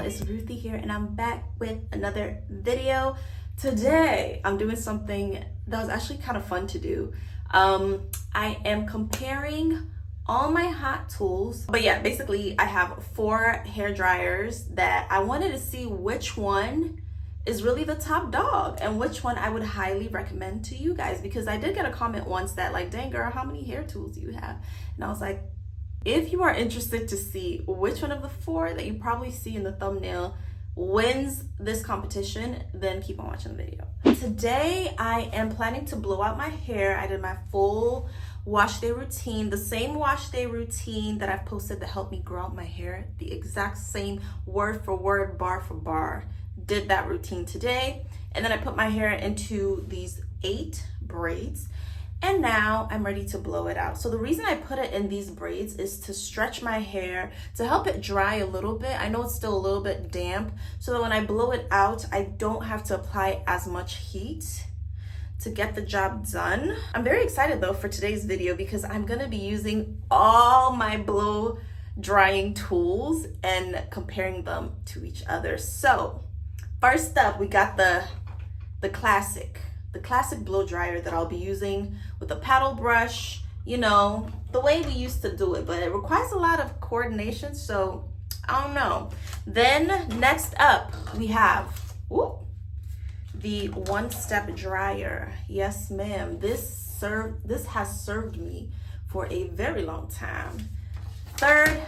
it's Ruthie here, and I'm back with another video. Today I'm doing something that was actually kind of fun to do. I am comparing all my hot tools, but yeah, basically I have 4 hair dryers that I wanted to see which one is really the top dog and which one I would highly recommend to you guys, because I did get a comment once that like, dang girl, how many hair tools do you have? And I was like, if you are interested to see which one of the 4 that you probably see in the thumbnail wins this competition, then keep on watching the video. Today I am planning to blow out my hair. I did my full wash day routine, the same wash day routine that I've posted to help me grow out my hair, the exact same word for word, bar for bar. Did that routine today, and then I put my hair into these 8 braids, and now I'm ready to blow it out. So the reason I put it in these braids is to stretch my hair, to help it dry a little bit. I know it's still a little bit damp, so that when I blow it out, I don't have to apply as much heat to get the job done. I'm very excited though for today's video because I'm gonna be using all my blow drying tools and comparing them to each other. So first up, we got the classic blow dryer that I'll be using with a paddle brush, you know, the way we used to do it, but it requires a lot of coordination, so I don't know. Then next up, we have the one-step dryer. Yes, ma'am. This has served me for a very long time. Third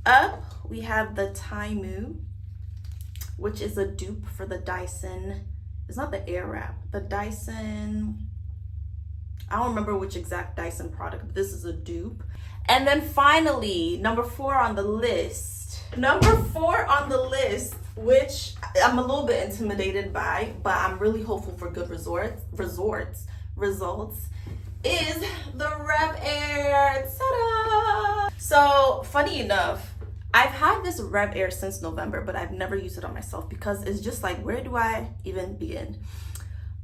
up, we have the Tymo, which is a dupe for the Dyson. It's not the Airwrap, the Dyson. I don't remember which exact Dyson product, but this is a dupe. And then finally, number 4 on the list. Number 4 on the list, which I'm a little bit intimidated by, but I'm really hopeful for good results, is the RevAir. Ta-da! So funny enough, I've had this RevAir since November, but I've never used it on myself because it's just like, where do I even begin?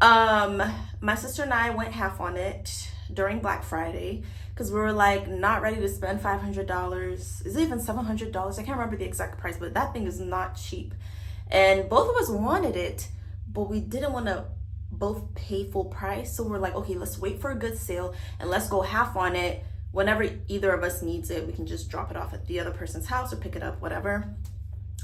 My sister and I went half on it during Black Friday because we were like not ready to spend $500. Is it even $700? I can't remember the exact price, but that thing is not cheap. And both of us wanted it, but we didn't want to both pay full price. So we're like, okay, let's wait for a good sale and let's go half on it. Whenever either of us needs it, we can just drop it off at the other person's house or pick it up, whatever.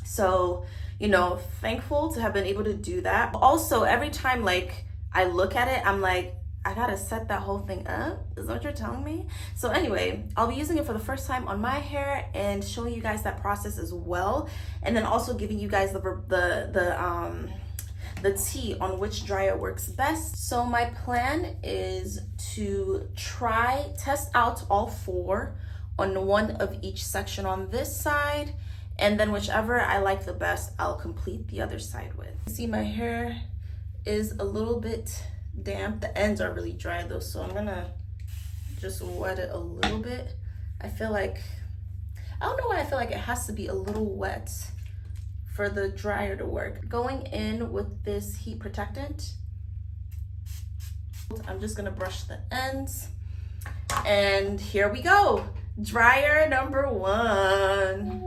So, you know, thankful to have been able to do that. Also, every time like I look at it, I'm like, I gotta set that whole thing up. Is that what you're telling me? So anyway, I'll be using it for the first time on my hair and showing you guys that process as well. And then also giving you guys the tea on which dryer works best. So my plan is to test out all 4 on one of each section on this side, and then whichever I like the best, I'll complete the other side with. See, my hair is a little bit damp. The ends are really dry though, so I'm gonna just wet it a little bit. I don't know why I feel like it has to be a little wet for the dryer to work. Going in with this heat protectant, I'm just gonna brush the ends, and here we go. Dryer number 1.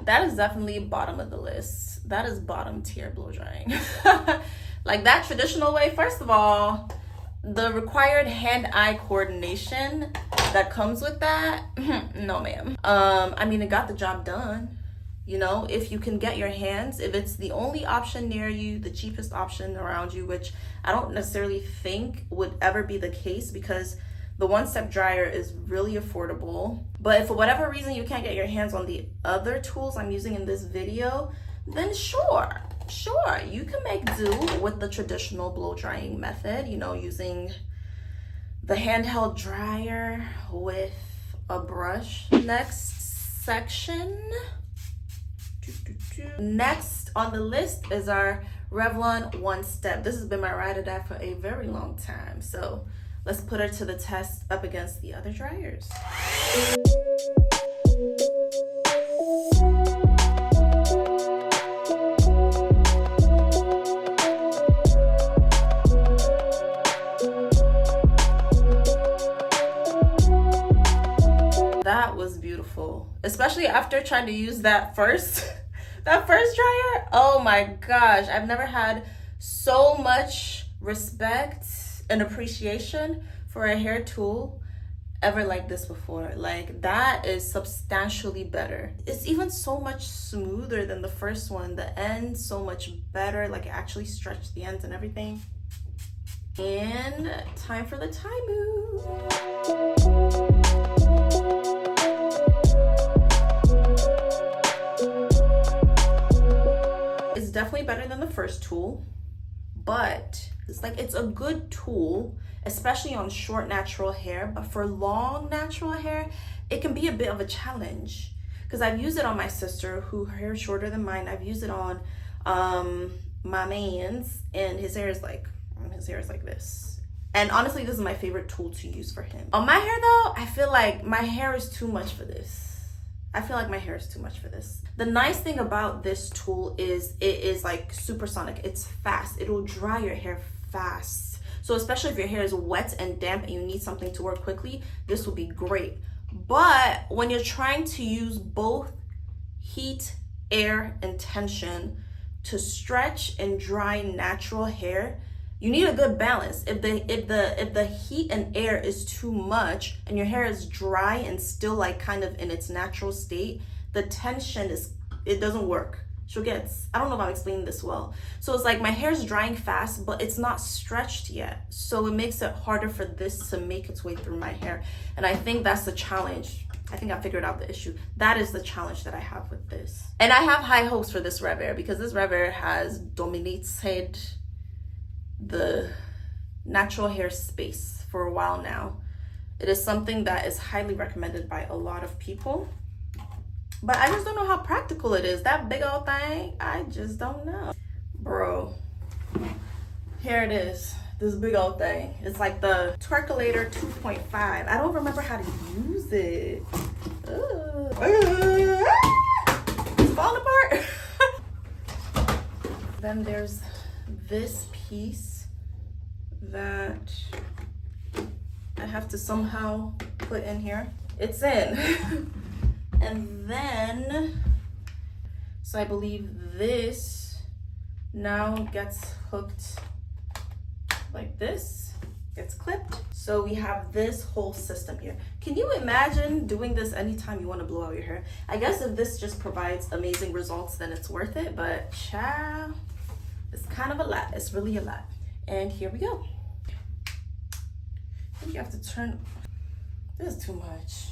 That is definitely bottom of the list. That is bottom tier blow drying. Like that traditional way, first of all, the required hand-eye coordination that comes with that, no ma'am. I mean, it got the job done. You know, if you can get your hands, if it's the only option near you, the cheapest option around you, which I don't necessarily think would ever be the case because the one-step dryer is really affordable. But if for whatever reason you can't get your hands on the other tools I'm using in this video, then sure, you can make do with the traditional blow drying method, you know, using the handheld dryer with a brush. Next section. Next on the list is our Revlon One Step. This has been my ride or die for a very long time. So let's put her to the test up against the other dryers. especially after trying to use that first that first dryer. Oh my gosh, I've never had so much respect and appreciation for a hair tool ever like this before. Like, that is substantially better. It's even so much smoother than the first one. The ends so much better, like it actually stretched the ends and everything. And time for the Tymo. It's definitely better than the first tool, but it's a good tool, especially on short natural hair. But for long natural hair, it can be a bit of a challenge, because I've used it on my sister, who her hair is shorter than mine. I've used it on my man's, and his hair is like this. And honestly, this is my favorite tool to use for him. On my hair though, I feel like my hair is too much for this. The nice thing about this tool is it is like supersonic. It's fast. It'll dry your hair fast. So especially if your hair is wet and damp and you need something to work quickly, this will be great. But when you're trying to use both heat, air, and tension to stretch and dry natural hair, you need a good balance. If the heat and air is too much and your hair is dry and still like kind of in its natural state, the tension it doesn't work. I don't know if I'm explaining this well. So it's like my hair is drying fast, but it's not stretched yet. So it makes it harder for this to make its way through my hair. And I think that's the challenge. I think I figured out the issue. That is the challenge that I have with this. And I have high hopes for this RevAir, because this RevAir has dominated the natural hair space for a while now. It is something that is highly recommended by a lot of people, but I just don't know how practical it is. That big old thing, I just don't know. Bro, here it is, this big old thing. It's like the Twerkulator 2.5. I don't remember how to use it. It's falling apart. Then there's this piece that I have to somehow put in here. It's in. And then, so I believe this now gets hooked like this, gets clipped. So we have this whole system here. Can you imagine doing this anytime you want to blow out your hair? I guess if this just provides amazing results, then it's worth it, but child, it's kind of a lot. It's really a lot. And here we go. I think you have to turn, this is too much.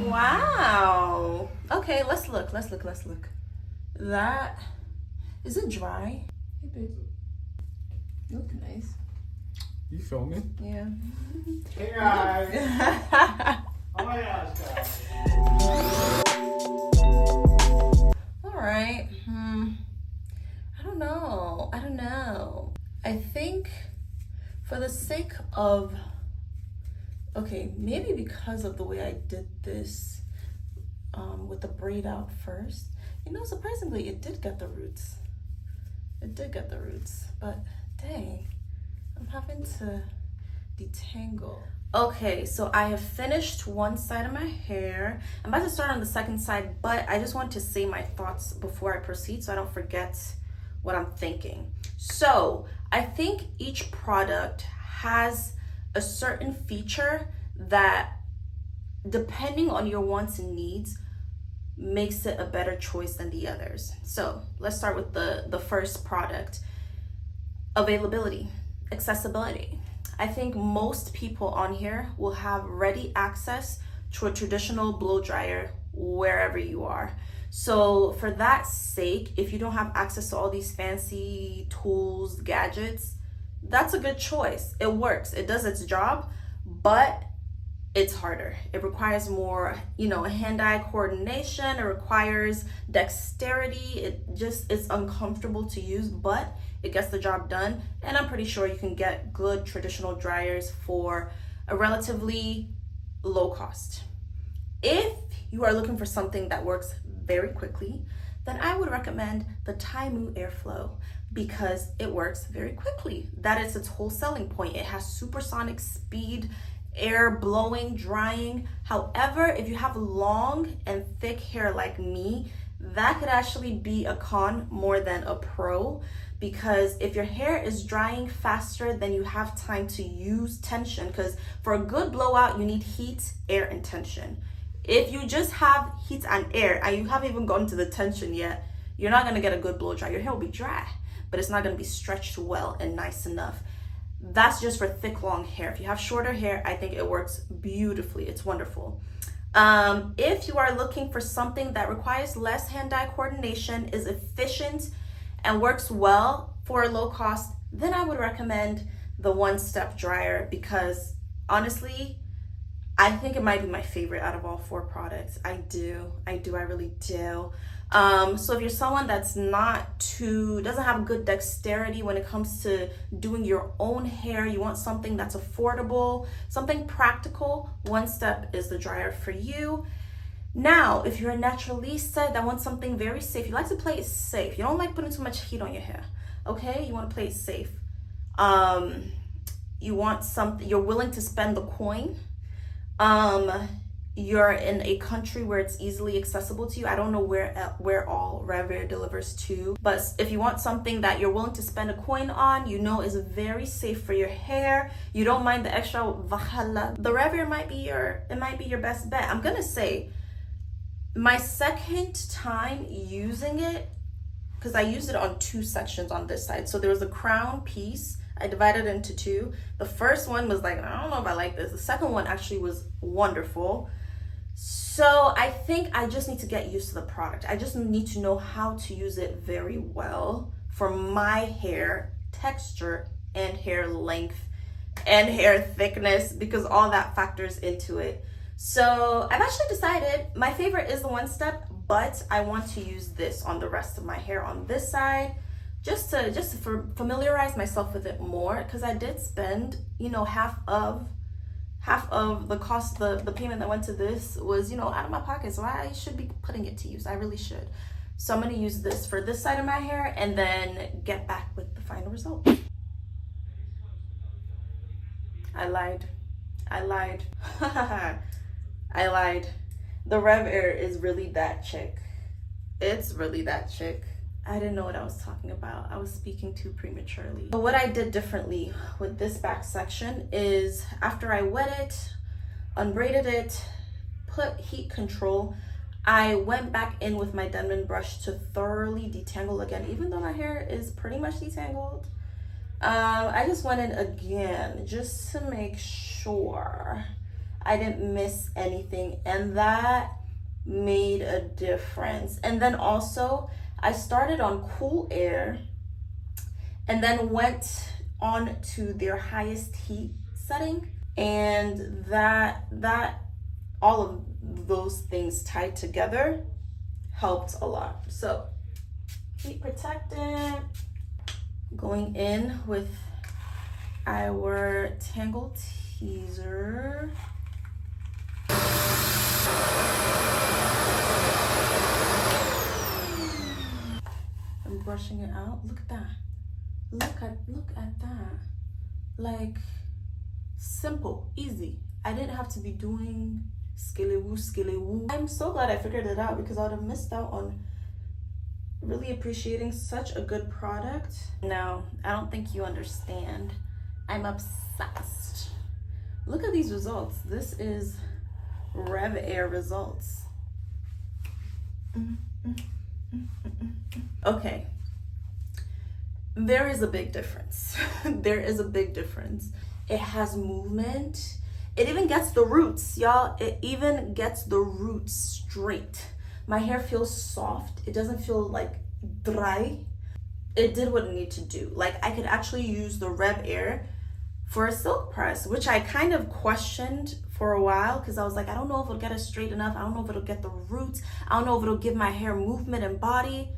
Wow. Okay, let's look. That, is it dry? Hey babe, you look nice. You filming? Yeah. Hey guys. Oh my gosh, guys. All right. I don't know. I think for the sake of, okay, maybe because of the way I did this with the braid out first, surprisingly, it did get the roots. But dang, I'm having to detangle. Okay, so I have finished one side of my hair. I'm about to start on the second side, but I just want to say my thoughts before I proceed so I don't forget what I'm thinking. So I think each product has a certain feature that, depending on your wants and needs, makes it a better choice than the others. So let's start with the first product. Availability, accessibility. I think most people on here will have ready access to a traditional blow dryer wherever you are. So for that sake, if you don't have access to all these fancy tools, gadgets, that's a good choice. It works, it does its job, but it's harder. It requires more, hand-eye coordination. It requires dexterity. It's uncomfortable to use, but it gets the job done. And I'm pretty sure you can get good traditional dryers for a relatively low cost. If you are looking for something that works very quickly, then I would recommend the Tymo Airflow because it works very quickly. That is its whole selling point. It has supersonic speed, air blowing, drying. However, if you have long and thick hair like me, that could actually be a con more than a pro, because if your hair is drying faster than you have time to use tension, because for a good blowout, you need heat, air, and tension. If you just have heat and air and you haven't even gotten to the tension yet, you're not gonna get a good blow dry. Your hair will be dry, but it's not gonna be stretched well and nice enough. That's just for thick, long hair. If you have shorter hair, I think it works beautifully. It's wonderful. If you are looking for something that requires less hand-eye coordination, is efficient, and works well for a low cost, then I would recommend the one-step dryer, because honestly, I think it might be my favorite out of all 4 products. I really do. So if you're someone that's doesn't have good dexterity when it comes to doing your own hair, you want something that's affordable, something practical, One Step is the dryer for you. Now, if you're a naturalista that wants something very safe, you like to play it safe. You don't like putting too much heat on your hair, okay? You want to play it safe. You want something, you're willing to spend the coin. You're in a country where it's easily accessible to you. I don't know where all RevAir delivers to, but if you want something that you're willing to spend a coin on, you know is very safe for your hair, you don't mind the extra vahala, the RevAir might be your best bet. I'm gonna say my second time using it, because I used it on 2 sections on this side. So there was a crown piece. I divided it into 2. The first one was like, I don't know if I like this. The second one actually was wonderful. So I think I just need to get used to the product. I just need to know how to use it very well for my hair texture and hair length and hair thickness, because all that factors into it. So I've actually decided my favorite is the One Step, but I want to use this on the rest of my hair on this side, just to familiarize myself with it more, because I did spend, half of the cost, the payment that went to this was, out of my pocket. So I should be putting it to use. I really should. So I'm going to use this for this side of my hair and then get back with the final result. I lied. I lied. The RevAir is really that chick. It's really that chick. I didn't know what I was talking about. I was speaking too prematurely. But what I did differently with this back section is, after I wet it, unbraided it, put heat control, I went back in with my Denman brush to thoroughly detangle again, even though my hair is pretty much detangled. I just went in again just to make sure I didn't miss anything, and that made a difference. And then also I started on cool air and then went on to their highest heat setting, and that all of those things tied together helped a lot. So heat protectant, going in with our Tangle Teaser. I'm brushing it out. Look at that. Look at that. Like, simple, easy. I didn't have to be doing skelewu. I'm so glad I figured it out, because I would have missed out on really appreciating such a good product. No, I don't think you understand. I'm obsessed. Look at these results. This is RevAir results. Okay, there is a big difference. There is a big difference. It has movement. It even gets the roots, y'all. It even gets the roots straight. My hair feels soft. It doesn't feel like dry. It did what it needed to do. Like, I could actually use the RevAir for a silk press, which I kind of questioned for a while, because I was like, I don't know if it'll get it straight enough. I don't know if it'll get the roots. I don't know if it'll give my hair movement and body.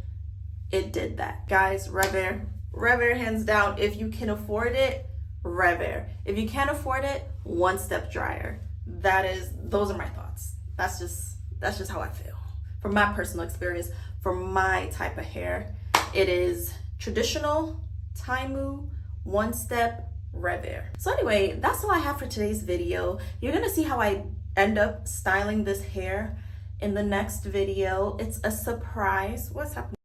It did that. Guys, RevAir hands down. If you can afford it, RevAir. If you can't afford it, One Step dryer. Those are my thoughts. That's just how I feel. From my personal experience, for my type of hair, it is traditional, Tymo, one step, RevAir. So anyway, that's all I have for today's video. You're gonna see how I end up styling this hair in the next video. It's a surprise. What's happening?